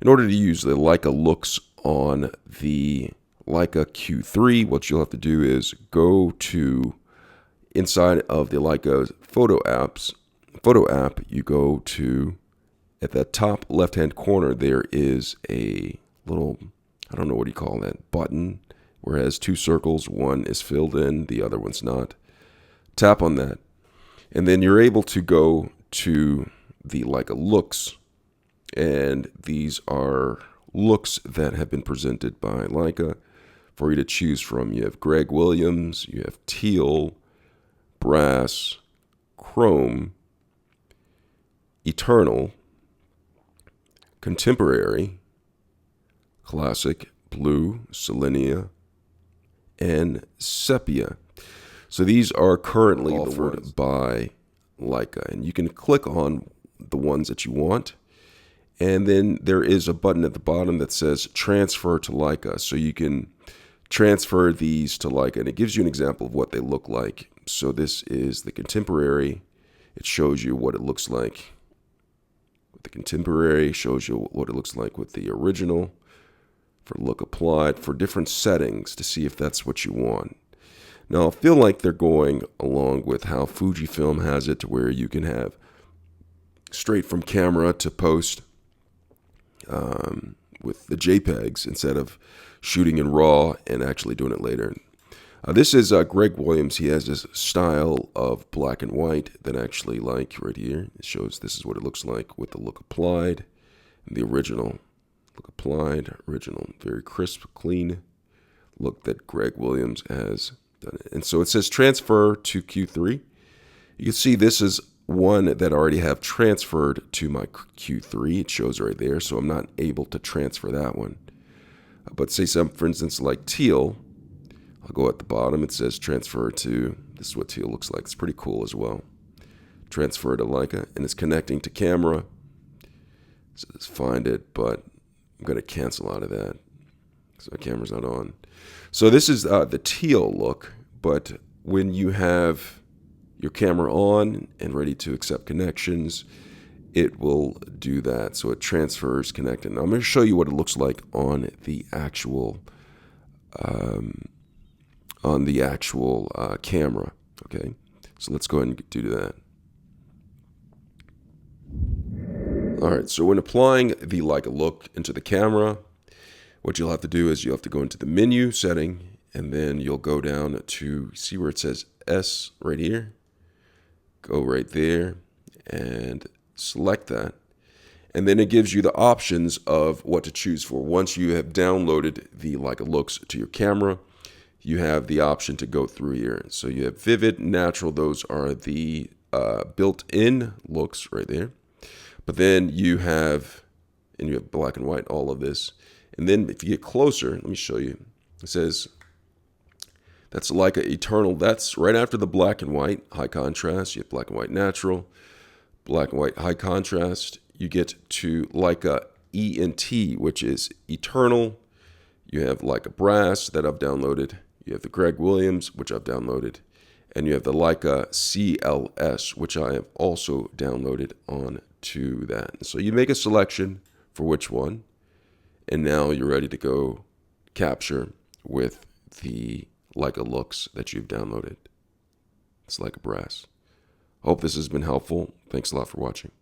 In order to use the Leica Looks on the Leica Q3, what you'll have to do is go to inside of the Leica photo app, you go to, at the top left-hand corner, there is a little, I don't know what you call that, button, where it has two circles. One is filled in, the other one's not. Tap on that, and then you're able to go to the Leica Looks, and these are looks that have been presented by Leica for you to choose from. You have Greg Williams, you have teal, brass, chrome, eternal, contemporary, classic, blue, selenia, and sepia. So these are currently offered by Leica, and you can click on the ones that you want. And then there is a button at the bottom that says transfer to Leica. So you can transfer these to Leica, and it gives you an example of what they look like. So this is the contemporary. It shows you what it looks like with the contemporary, shows you what it looks like with the original, for look applied, for different settings to see if that's what you want. Now, I feel like they're going along with how Fujifilm has it, to where you can have straight from camera to post with the JPEGs instead of shooting in RAW and actually doing it later. This is Greg Williams. He has this style of black and white that I actually like right here. It shows this is what it looks like with the look applied and the original. Look applied, original, very crisp, clean look that Greg Williams has done it. And so it says transfer to Q3. You can see this is one that I already have transferred to my Q3. It shows right there, so I'm not able to transfer that one. But say some, for instance, like teal, I'll go at the bottom. It says transfer to, this is what teal looks like. It's pretty cool as well. Transfer to Leica, and it's connecting to camera. So let's find it, but I'm going to cancel out of that because my camera's not on. So this is the teal look, but when you have your camera on and ready to accept connections, it will do that. So it transfers, connecting. Now I'm going to show you what it looks like on the actual camera. Okay, so let's go ahead and do that. All right, so when applying the Leica Look into the camera, what you'll have to do is you'll have to go into the menu setting, and then you'll go down to, see where it says S right here. Go right there and select that. And then it gives you the options of what to choose for. Once you have downloaded the Leica Looks to your camera, you have the option to go through here. So you have Vivid, Natural, those are the built-in looks right there. But then you have black and white, all of this. And then if you get closer, let me show you. It says, that's Leica Eternal. That's right after the black and white, high contrast. You have black and white natural, black and white high contrast. You get to Leica ENT, which is Eternal. You have Leica Brass that I've downloaded. You have the Greg Williams, which I've downloaded. And you have the Leica CLS, which I have also downloaded onto that. So you make a selection for which one. And now you're ready to go capture with the Leica Looks that you've downloaded. It's Leica Brass. Hope this has been helpful. Thanks a lot for watching.